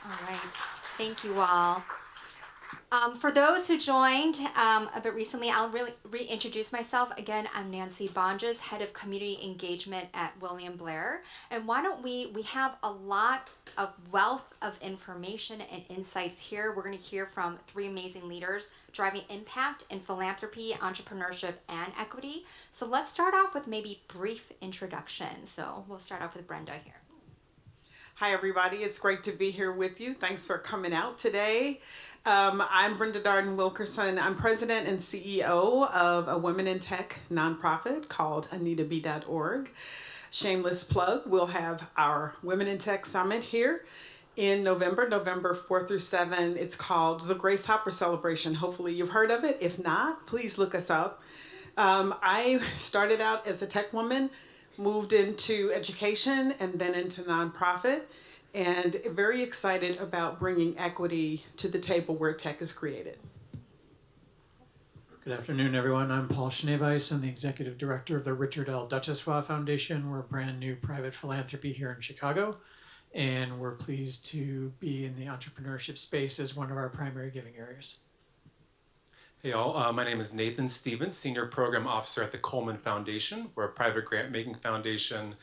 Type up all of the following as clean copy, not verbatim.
All right. Thank you all. For those who joined a bit recently, I'll really reintroduce myself. Again, I'm Nancy Bonges, Head of Community Engagement at William Blair. And why don't we have a lot of wealth of information and insights here. We're going to hear from three amazing leaders driving impact in philanthropy, entrepreneurship, and equity. So let's start off with maybe brief introductions. So we'll start off with Brenda here. Hi, everybody. It's great to be here with you. Thanks for coming out today. I'm Brenda Darden Wilkerson. I'm president and CEO of a women in tech nonprofit called AnitaB.org. Shameless plug, we'll have our Women in Tech Summit here in November 4 through 7. It's called the Grace Hopper Celebration. Hopefully you've heard of it. If not, please look us up. I started out as a tech woman, moved into education and then into nonprofit, and very excited about bringing equity to the table where tech is created. Good afternoon, everyone. I'm Paul Sznewajs. I'm the executive director of the Richard L. Duchossois Foundation. We're a brand new private philanthropy here in Chicago, and we're pleased to be in the entrepreneurship space as one of our primary giving areas. Hey all, my name is Nathan Stevens, Senior Program Officer at the Coleman Foundation. We're a private grant-making foundation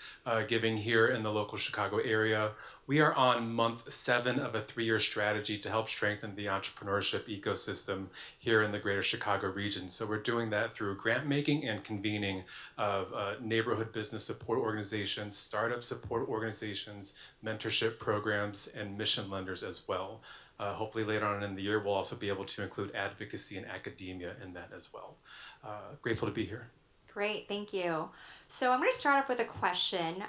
giving here in the local Chicago area. We are on month 7 of a 3-year strategy to help strengthen the entrepreneurship ecosystem here in the greater Chicago region. So we're doing that through grant-making and convening of neighborhood business support organizations, startup support organizations, mentorship programs, and mission lenders as well. Hopefully later on in the year, we'll also be able to include advocacy and academia in that as well. Grateful to be here. Great, thank you. So I'm going to start off with a question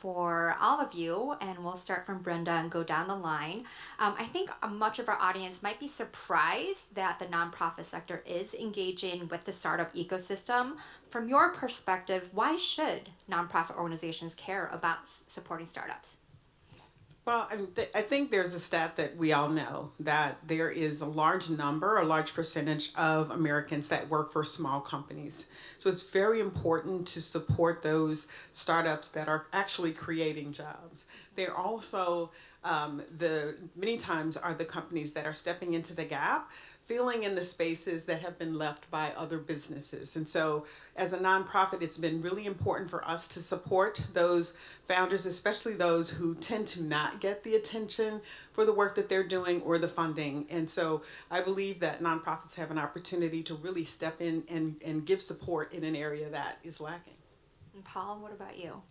for all of you, and we'll start from Brenda and go down the line. I think much of our audience might be surprised that the nonprofit sector is engaging with the startup ecosystem. From your perspective, why should nonprofit organizations care about supporting startups? Well, I think there's a stat that we all know that there is a large percentage of Americans that work for small companies. So it's very important to support those startups that are actually creating jobs. They're also many times are the companies that are stepping into the gap, filling in the spaces that have been left by other businesses. And so as a nonprofit, it's been really important for us to support those founders, especially those who tend to not get the attention for the work that they're doing or the funding. And so I believe that nonprofits have an opportunity to really step in and give support in an area that is lacking. And Paul, what about you?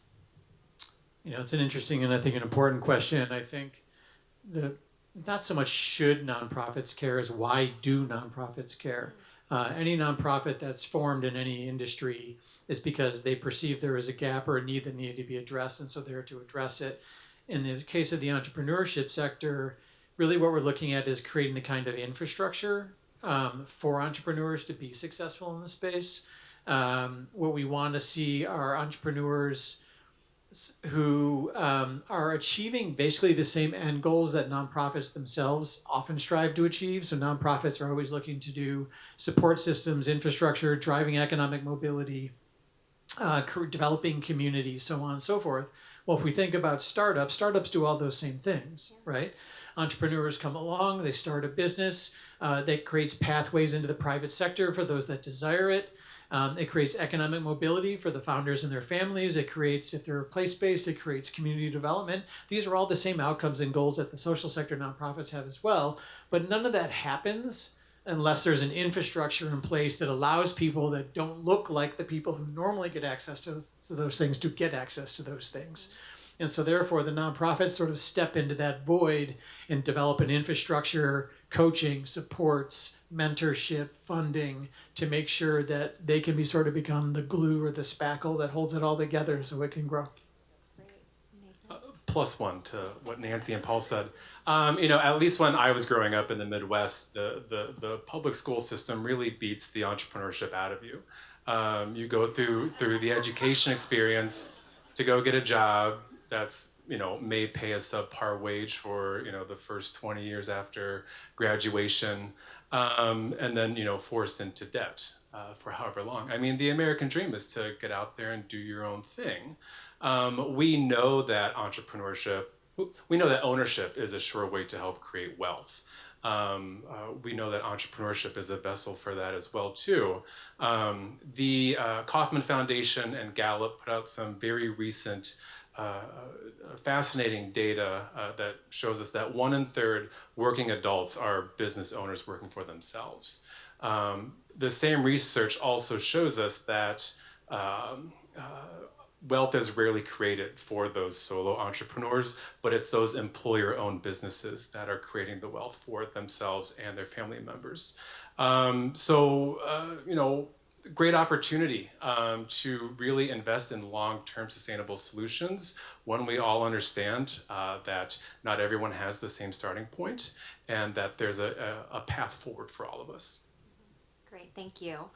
You know, it's an interesting and I think an important question. I think not so much should nonprofits care as why do nonprofits care? Any nonprofit that's formed in any industry is because they perceive there is a gap or a need that needed to be addressed, and so they're to address it. In the case of the entrepreneurship sector, really what we're looking at is creating the kind of infrastructure for entrepreneurs to be successful in the space. What we want to see are entrepreneurs who are achieving basically the same end goals that nonprofits themselves often strive to achieve. So nonprofits are always looking to do support systems, infrastructure, driving economic mobility, developing community, so on and so forth. Well, if we think about startups do all those same things, right? Entrepreneurs come along, they start a business, that creates pathways into the private sector for those that desire it. It creates economic mobility for the founders and their families. It creates, if they're place-based, it creates community development. These are all the same outcomes and goals that the social sector nonprofits have as well. But none of that happens unless there's an infrastructure in place that allows people that don't look like the people who normally get access to those things to get access to those things. And so therefore the nonprofits sort of step into that void and develop an infrastructure, coaching, supports, mentorship, funding to make sure that they can be sort of become the glue or the spackle that holds it all together so it can grow. Plus one to what Nancy and Paul said. At least when I was growing up in the Midwest, the public school system really beats the entrepreneurship out of you. You go through the education experience to go get a job that's may pay a subpar wage for the first 20 years after graduation, and then forced into debt for however long. I mean, the American dream is to get out there and do your own thing. We know that entrepreneurship we know that ownership is a sure way to help create wealth. We know that entrepreneurship is a vessel for that as well too. The Kauffman Foundation and Gallup put out some very recent fascinating data that shows us that 1/3 working adults are business owners working for themselves. The same research also shows us that wealth is rarely created for those solo entrepreneurs, but it's those employer-owned businesses that are creating the wealth for themselves and their family members. You know, great opportunity to really invest in long-term sustainable solutions when we all understand that not everyone has the same starting point and that there's a path forward for all of us. Great, thank you.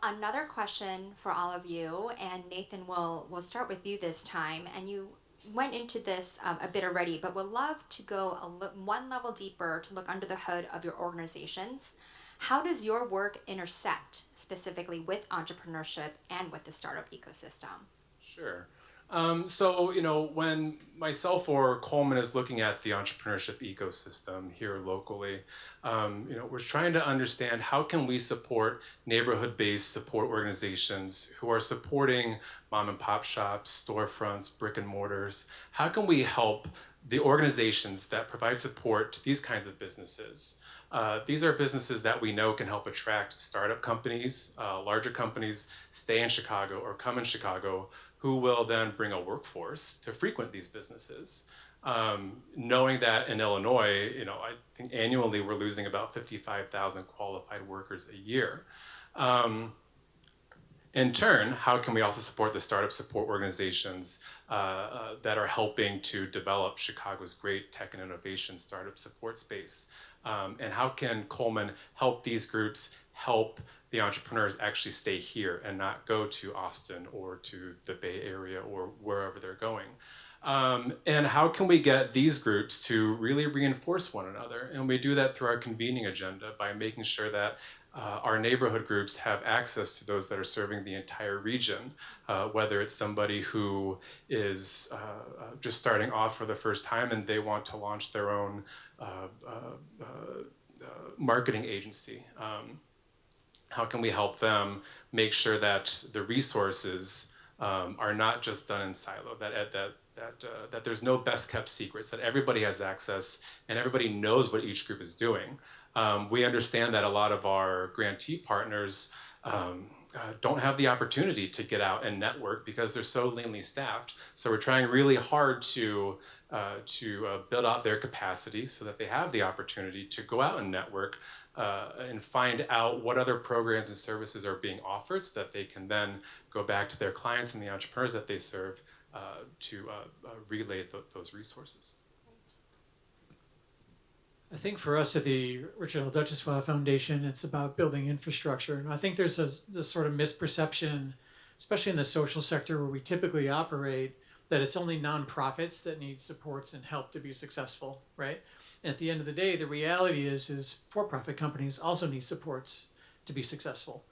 Another question for all of you, and Nathan, we'll start with you this time. And you went into this a bit already, but would love to go one level deeper to look under the hood of your organizations. How does your work intersect specifically with entrepreneurship and with the startup ecosystem? Sure. You know, when myself or Coleman is looking at the entrepreneurship ecosystem here locally, you know, we're trying to understand how can we support neighborhood-based support organizations who are supporting mom and pop shops, storefronts, brick and mortars. How can we help the organizations that provide support to these kinds of businesses? These are businesses that we know can help attract startup companies, larger companies stay in Chicago or come in Chicago, who will then bring a workforce to frequent these businesses. Knowing that in Illinois, you know, I think annually we're losing about 55,000 qualified workers a year. In turn, how can we also support the startup support organizations that are helping to develop Chicago's great tech and innovation startup support space? And how can Coleman help these groups help the entrepreneurs actually stay here and not go to Austin or to the Bay Area or wherever they're going? And how can we get these groups to really reinforce one another? And we do that through our convening agenda by making sure that our neighborhood groups have access to those that are serving the entire region, whether it's somebody who is just starting off for the first time and they want to launch their own marketing agency. How can we help them make sure that the resources are not just done in silo, that there's no best kept secrets, that everybody has access and everybody knows what each group is doing. We understand that a lot of our grantee partners don't have the opportunity to get out and network because they're so leanly staffed. So we're trying really hard to build out their capacity so that they have the opportunity to go out and network and find out what other programs and services are being offered so that they can then go back to their clients and the entrepreneurs that they serve to relay those resources. I think for us at the Richard L. Duchossois Foundation, it's about building infrastructure. And I think there's this sort of misperception, especially in the social sector where we typically operate, that it's only nonprofits that need supports and help to be successful, right? And at the end of the day, the reality is for-profit companies also need supports to be successful.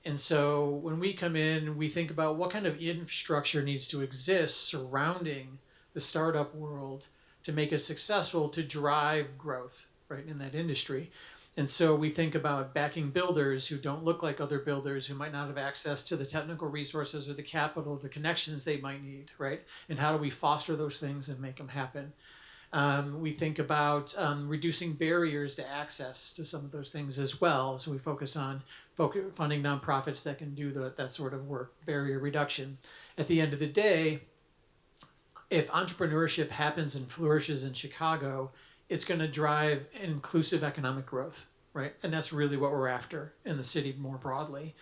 And so when we come in, we think about what kind of infrastructure needs to exist surrounding the startup world to make it successful, to drive growth, right, in that industry. And so we think about backing builders who don't look like other builders, who might not have access to the technical resources or the capital, the connections they might need, right? And how do we foster those things and make them happen? We think about reducing barriers to access to some of those things as well. So we focus on funding nonprofits that can do that sort of work, barrier reduction. At the end of the day, if entrepreneurship happens and flourishes in Chicago, it's going to drive an inclusive economic growth, right? And that's really what we're after in the city more broadly.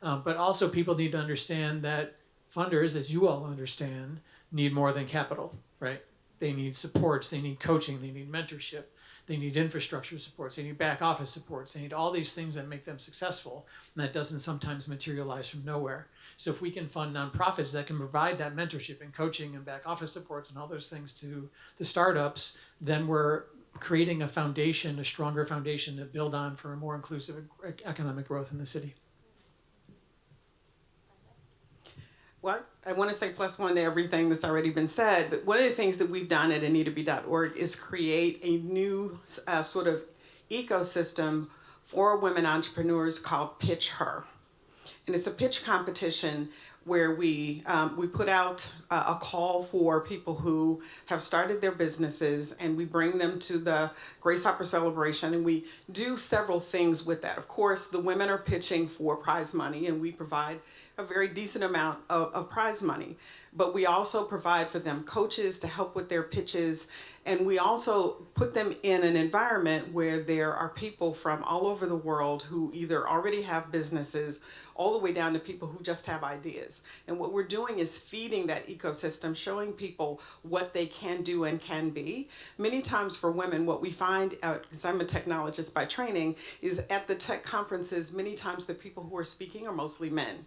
But also people need to understand that funders, as you all understand, need more than capital, right? They need supports, they need coaching, they need mentorship, they need infrastructure supports, they need back office supports, they need all these things that make them successful. And that doesn't sometimes materialize from nowhere. So if we can fund nonprofits that can provide that mentorship and coaching and back office supports and all those things to the startups, then we're creating a foundation, a stronger foundation to build on for a more inclusive economic growth in the city. Well, I want to say plus one to everything that's already been said, but one of the things that we've done at anitabe.org is create a new sort of ecosystem for women entrepreneurs called Pitch Her. And it's a pitch competition where we put out a call for people who have started their businesses, and we bring them to the Grace Hopper celebration, and we do several things with that. Of course, the women are pitching for prize money, and we provide a very decent amount of prize money. But we also provide for them coaches to help with their pitches, and we also put them in an environment where there are people from all over the world who either already have businesses, all the way down to people who just have ideas. And what we're doing is feeding that ecosystem, showing people what they can do and can be. Many times for women, what we find, because I'm a technologist by training, is at the tech conferences, many times the people who are speaking are mostly men.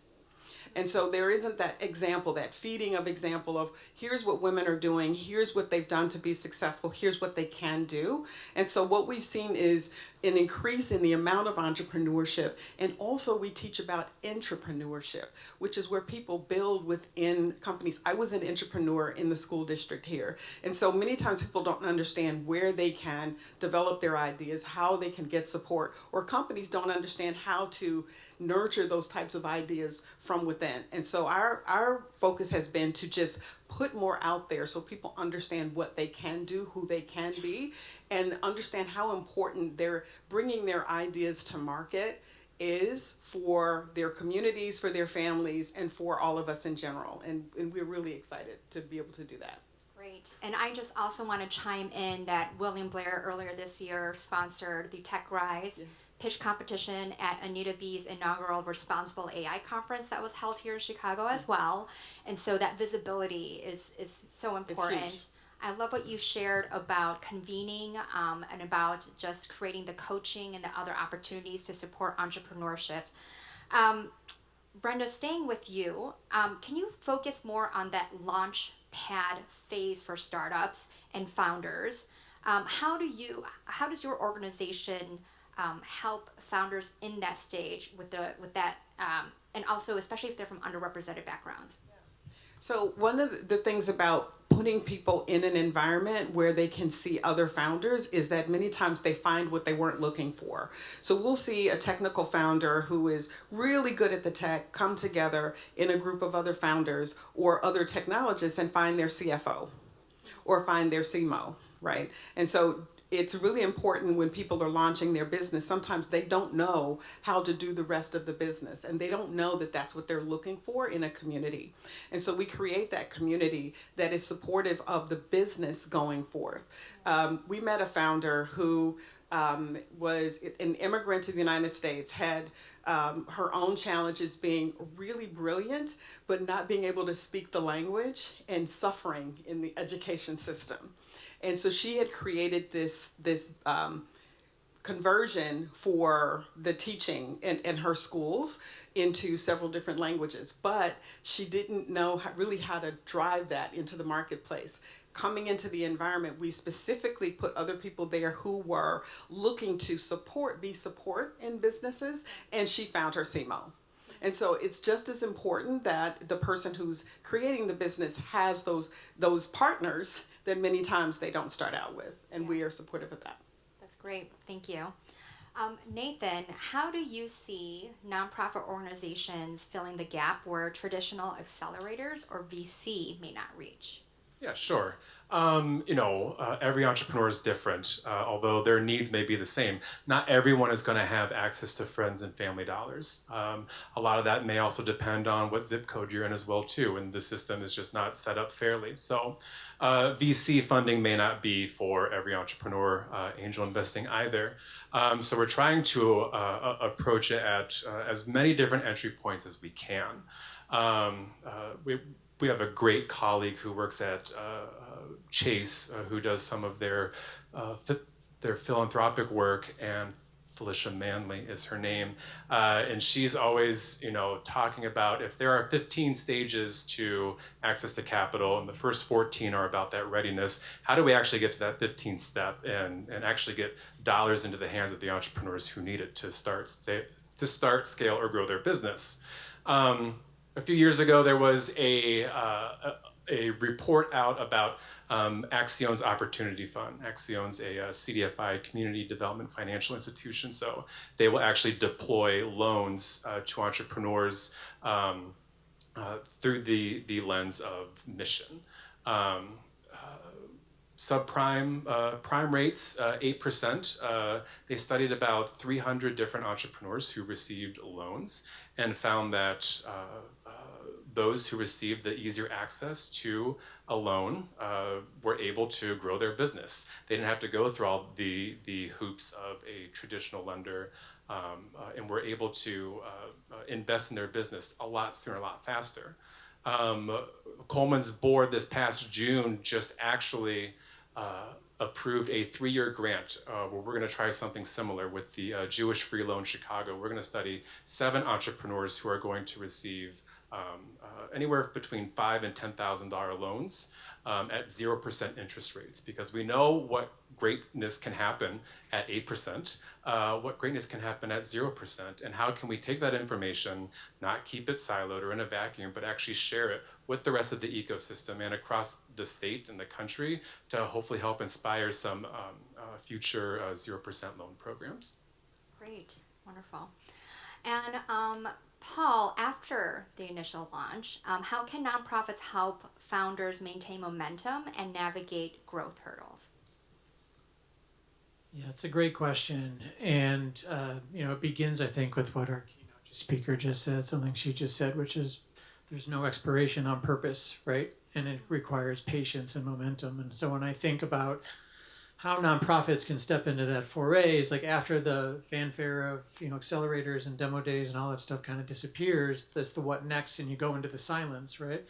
And so there isn't that example, that feeding of example of here's what women are doing, here's what they've done to be successful, here's what they can do. And so what we've seen is an increase in the amount of entrepreneurship. And also we teach about entrepreneurship, which is where people build within companies. I was an entrepreneur in the school district here. And so many times people don't understand where they can develop their ideas, how they can get support, or companies don't understand how to nurture those types of ideas from within. And so our focus has been to just put more out there so people understand what they can do, who they can be, and understand how important they're bringing their ideas to market is for their communities, for their families, and for all of us in general. And we're really excited to be able to do that. Great. And I just also want to chime in that William Blair earlier this year sponsored the Tech Rise pitch competition at Anita B's inaugural Responsible AI conference that was held here in Chicago as well. And so that visibility is so important. I love what you shared about convening and about just creating the coaching and the other opportunities to support entrepreneurship. Brenda, staying with you, can you focus more on that launch pad phase for startups and founders? How does your organization help founders in that stage with that, and also especially if they're from underrepresented backgrounds? So one of the things about putting people in an environment where they can see other founders is that many times they find what they weren't looking for. So we'll see a technical founder who is really good at the tech come together in a group of other founders or other technologists and find their CFO or find their CMO, right? And so it's really important when people are launching their business. Sometimes they don't know how to do the rest of the business, and they don't know that that's what they're looking for in a community. And so we create that community that is supportive of the business going forth. We met a founder who was an immigrant to the United States, had her own challenges being really brilliant, but not being able to speak the language and suffering in the education system. And so she had created this conversion for the teaching in her schools into several different languages, but she didn't know really how to drive that into the marketplace. Coming into the environment, we specifically put other people there who were looking to be support in businesses, and she found her CMO. And so it's just as important that the person who's creating the business has those partners that many times they don't start out with, and we are supportive of that. That's great. Thank you. Nathan, how do you see nonprofit organizations filling the gap where traditional accelerators or VC may not reach? Yeah, sure. Every entrepreneur is different, although their needs may be the same. Not everyone is going to have access to friends and family dollars. A lot of that may also depend on what zip code you're in as well, too, and the system is just not set up fairly. So VC funding may not be for every entrepreneur, angel investing either. So we're trying to approach it at as many different entry points as we can. We have a great colleague who works at Chase, who does some of their philanthropic work, and Felicia Manley is her name, and she's always, talking about if there are 15 stages to access to capital, and the first 14 are about that readiness. How do we actually get to that 15th step and actually get dollars into the hands of the entrepreneurs who need it to start, scale, or grow their business? a few years ago, there was a report out about Axion's Opportunity Fund. Axion's a CDFI, Community Development Financial Institution, so they will actually deploy loans to entrepreneurs through the lens of mission. Subprime prime rates, 8%. They studied about 300 different entrepreneurs who received loans and found that those who received the easier access to a loan were able to grow their business. They didn't have to go through all the hoops of a traditional lender, and were able to invest in their business a lot sooner, a lot faster. Coleman's board this past June just actually approved a 3-year grant where we're going to try something similar with the Jewish Free Loan Chicago. We're going to study 7 entrepreneurs who are going to receive anywhere between $5,000 and $10,000 loans at 0% interest rates, because we know what greatness can happen at 8%, what greatness can happen at 0%, and how can we take that information, not keep it siloed or in a vacuum, but actually share it with the rest of the ecosystem and across the state and the country to hopefully help inspire some future 0% loan programs. Great, wonderful. And Paul, after the initial launch, how can nonprofits help founders maintain momentum and navigate growth hurdles? Yeah, it's a great question. And, it begins, I think, with what our keynote speaker just said, something she just said, which is there's no expiration on purpose, right? And it requires patience and momentum. And so when I think about how nonprofits can step into that foray, is like after the fanfare of accelerators and demo days and all that stuff kind of disappears, that's the what next, and you go into the silence, right?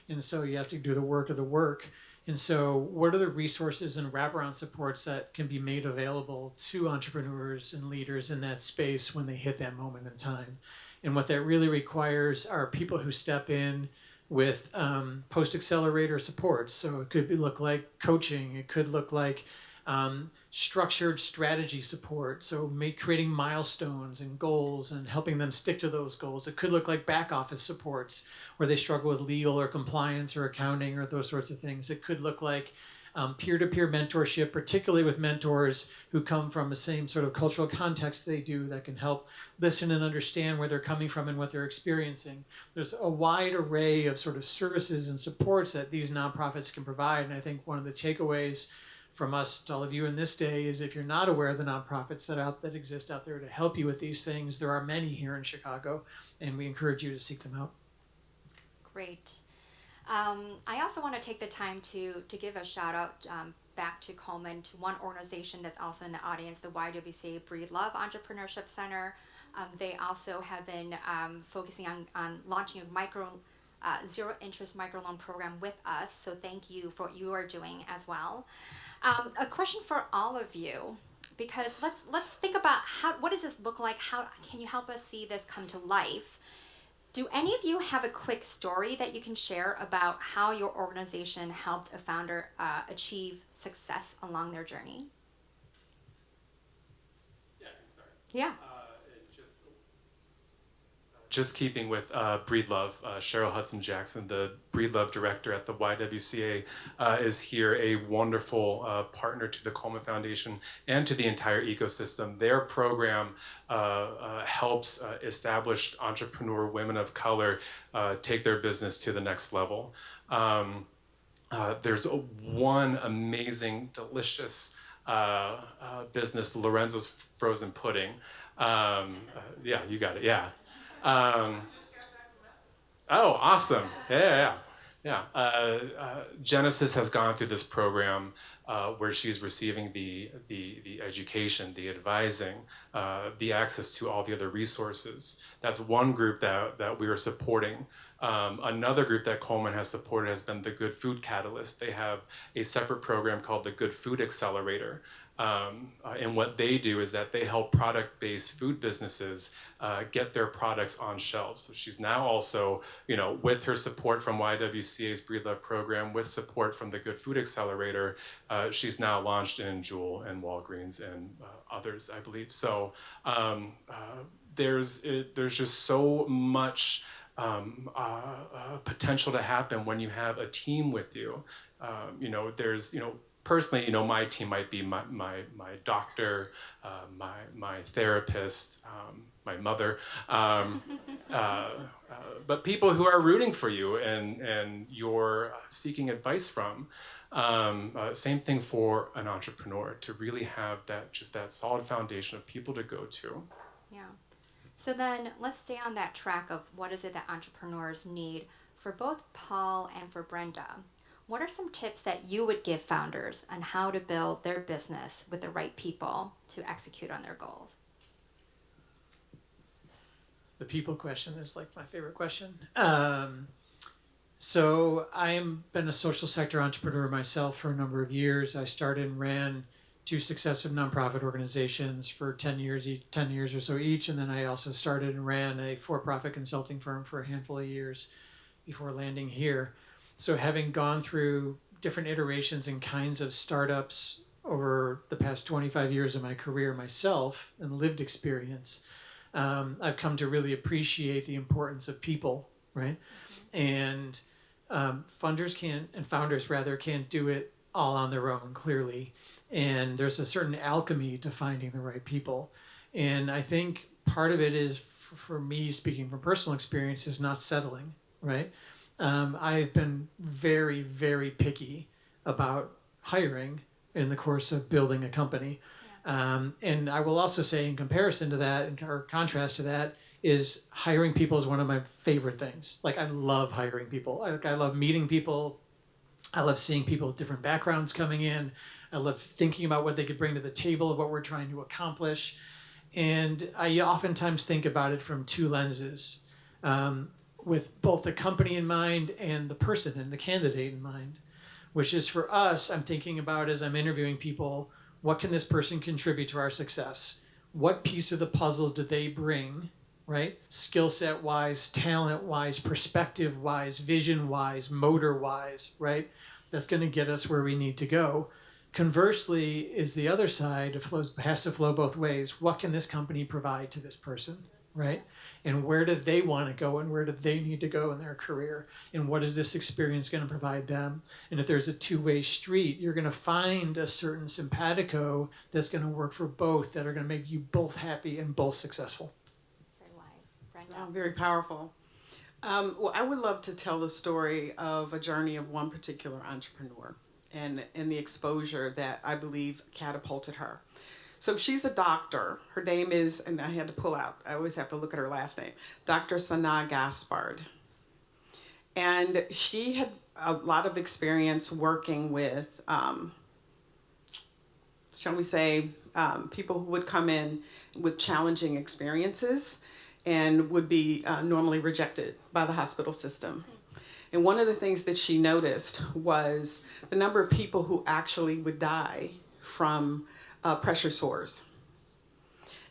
And so you have to do the work of the work. And so what are the resources and wraparound supports that can be made available to entrepreneurs and leaders in that space when they hit that moment in time? And what that really requires are people who step in with post-accelerator support. So it could look like coaching. It could look like structured strategy support, so creating milestones and goals and helping them stick to those goals. It could look like back office supports where they struggle with legal or compliance or accounting or those sorts of things. It could look like peer-to-peer mentorship, particularly with mentors who come from the same sort of cultural context they do, that can help listen and understand where they're coming from and what they're experiencing. There's a wide array of sort of services and supports that these nonprofits can provide, and I think one of the takeaways from us to all of you in this day is, if you're not aware of the nonprofits that exist out there to help you with these things, there are many here in Chicago, and we encourage you to seek them out. Great. I also want to take the time to give a shout out back to Coleman, to one organization that's also in the audience, the YWCA Breed Love Entrepreneurship Center. They also have been focusing on launching a zero interest microloan program with us. So thank you for what you are doing as well. A question for all of you, because let's think about what does this look like? How can you help us see this come to life? Do any of you have a quick story that you can share about how your organization helped a founder achieve success along their journey? Yeah, I can start. Yeah. Just keeping with Breedlove, Cheryl Hudson Jackson, the Breedlove director at the YWCA, is here, a wonderful partner to the Coleman Foundation and to the entire ecosystem. Their program helps established entrepreneur women of color take their business to the next level. There's one amazing, delicious business, Lorenzo's Frozen Pudding. Yeah, you got it, yeah. Oh, awesome. Yeah. Genesis has gone through this program where she's receiving the education, the advising, the access to all the other resources. That's one group that we are supporting. Another group that Coleman has supported has been the Good Food Catalyst. They have a separate program called the Good Food Accelerator. And what they do is that they help product-based food businesses get their products on shelves. So she's now also, with her support from YWCA's Breedlove program, with support from the Good Food Accelerator, she's now launched in Jewel and Walgreens and others, I believe. So there's just so much potential to happen when you have a team with you. There's, personally, my team might be my doctor, my therapist, my mother, but people who are rooting for you and you're seeking advice from. Same thing for an entrepreneur, to really have that solid foundation of people to go to. Yeah. So then let's stay on that track of what is it that entrepreneurs need. For both Paul and for Brenda, what are some tips that you would give founders on how to build their business with the right people to execute on their goals? The people question is like my favorite question. So I've been a social sector entrepreneur myself for a number of years. I started and ran 2 successive nonprofit organizations for 10 years or so each, and then I also started and ran a for-profit consulting firm for a handful of years before landing here. So having gone through different iterations and kinds of startups over the past 25 years of my career myself and lived experience, I've come to really appreciate the importance of people, right? And founders can't do it all on their own, clearly. And there's a certain alchemy to finding the right people. And I think part of it is, for me, speaking from personal experience, is not settling, right? I've been very, very picky about hiring in the course of building a company. And I will also say, in comparison to that, or contrast to that, is hiring people is one of my favorite things. Like, I love hiring people. I love meeting people. I love seeing people with different backgrounds coming in. I love thinking about what they could bring to the table of what we're trying to accomplish. And I oftentimes think about it from 2 lenses, with both the company in mind and the person and the candidate in mind, which is, for us, I'm thinking about, as I'm interviewing people, what can this person contribute to our success? What piece of the puzzle do they bring, right? Skill set wise, talent wise, perspective wise, vision wise, motor wise, right? That's going to get us where we need to go. Conversely, is the other side, has to flow both ways. What can this company provide to this person, right? And where do they want to go, and where do they need to go in their career? And what is this experience going to provide them? And if there's a 2-way street, you're going to find a certain simpatico that's going to work for both, that are going to make you both happy and both successful. Very wise. Brenda? Oh, very powerful. Well, I would love to tell the story of a journey of one particular entrepreneur and the exposure that I believe catapulted her. So she's a doctor. Her name is, and I had to pull out, I always have to look at her last name, Dr. Sznewajs. And she had a lot of experience working with, shall we say, people who would come in with challenging experiences and would be normally rejected by the hospital system. And one of the things that she noticed was the number of people who actually would die from pressure sores.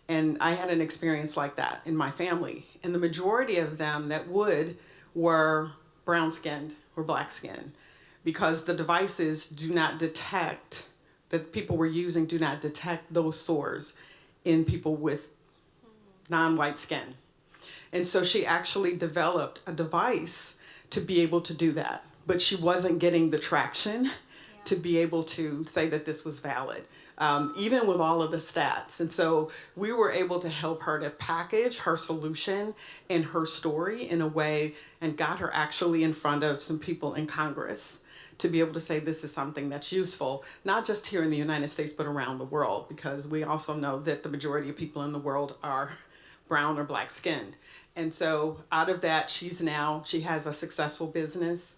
And I had an experience like that in my family. And the majority of them that were brown-skinned or black-skinned, because the devices do not detect, that people were using do not detect those sores in people with non-white skin. And so she actually developed a device to be able to do that. But she wasn't getting the traction to be able to say that this was valid, even with all of the stats. And so we were able to help her to package her solution and her story in a way, and got her actually in front of some people in Congress to be able to say this is something that's useful, not just here in the United States, but around the world, because we also know that the majority of people in the world are brown or black skinned. And so out of that, she has a successful business.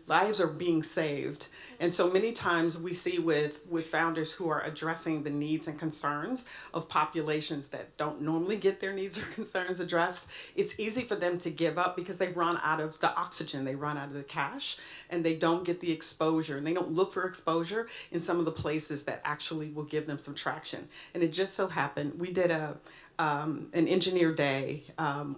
Lives are being saved. And so many times we see with founders who are addressing the needs and concerns of populations that don't normally get their needs or concerns addressed, it's easy for them to give up because they run out of the oxygen, they run out of the cash, and they don't get the exposure, and they don't look for exposure in some of the places that actually will give them some traction. And it just so happened, we did an engineer day on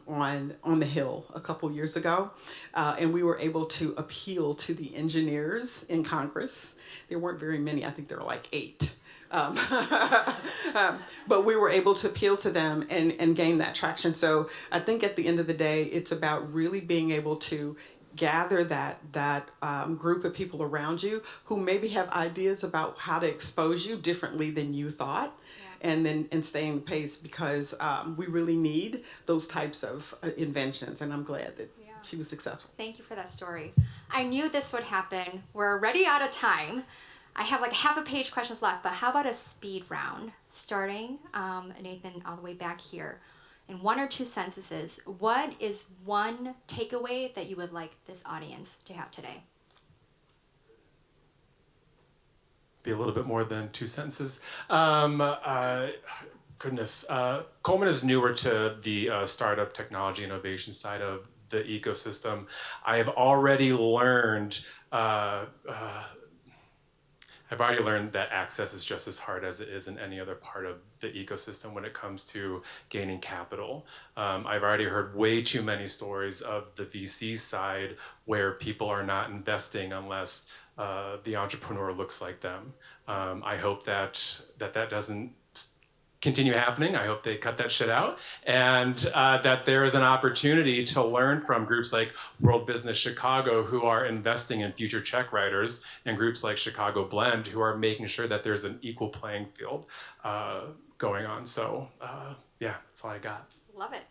the Hill a couple years ago, and we were able to appeal to the engineers in Congress. There weren't very many, I think there were like 8, Um, but we were able to appeal to them and gain that traction. So I think at the end of the day, it's about really being able to gather that group of people around you who maybe have ideas about how to expose you differently than you thought. Yeah. And staying the pace, because we really need those types of inventions, and I'm glad that she was successful. Thank you for that story. I knew this would happen. We're already out of time. I have like half a page questions left, but how about a speed round? Starting, Nathan, all the way back here. In 1 or 2 sentences, what is one takeaway that you would like this audience to have today? Be a little bit more than 2 sentences. Goodness, Coleman is newer to the startup technology innovation side of the ecosystem. I have already learned that access is just as hard as it is in any other part of the ecosystem when it comes to gaining capital. I've already heard way too many stories of the VC side where people are not investing unless the entrepreneur looks like them. I hope that doesn't continue happening. I hope they cut that shit out, and that there is an opportunity to learn from groups like World Business Chicago, who are investing in future check writers, and groups like Chicago Blend, who are making sure that there's an equal playing field going on. So yeah, that's all I got. Love it.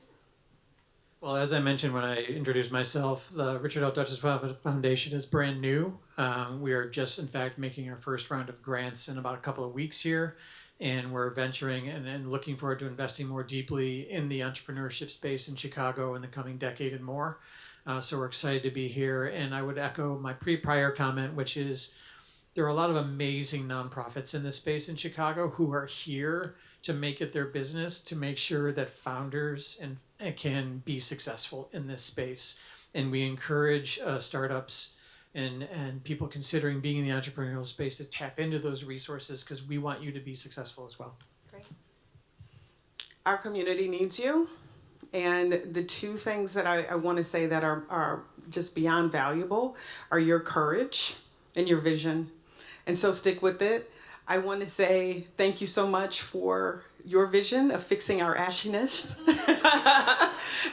Well, as I mentioned when I introduced myself, the Richard L. Duchossois Foundation is brand new. We are just, in fact, making our first round of grants in about a couple of weeks here. And we're venturing and looking forward to investing more deeply in the entrepreneurship space in Chicago in the coming decade and more. So we're excited to be here. And I would echo my prior comment, which is there are a lot of amazing nonprofits in this space in Chicago who are here to make it their business, to make sure that founders can be successful in this space. And we encourage startups and people considering being in the entrepreneurial space to tap into those resources, because we want you to be successful as well. Great. Our community needs you. And the 2 things that I want to say that are just beyond valuable are your courage and your vision. And so stick with it. I want to say thank you so much for your vision of fixing our ashiness.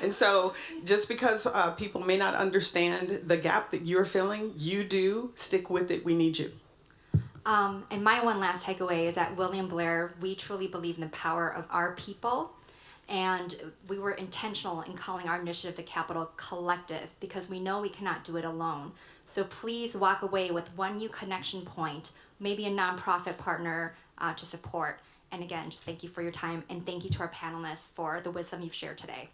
And so just because people may not understand the gap that you're filling, you do. Stick with it. We need you. And my one last takeaway is at William Blair, we truly believe in the power of our people. And we were intentional in calling our initiative the Capital Collective, because we know we cannot do it alone. So please walk away with one new connection point, maybe a nonprofit partner to support. And again, just thank you for your time, and thank you to our panelists for the wisdom you've shared today.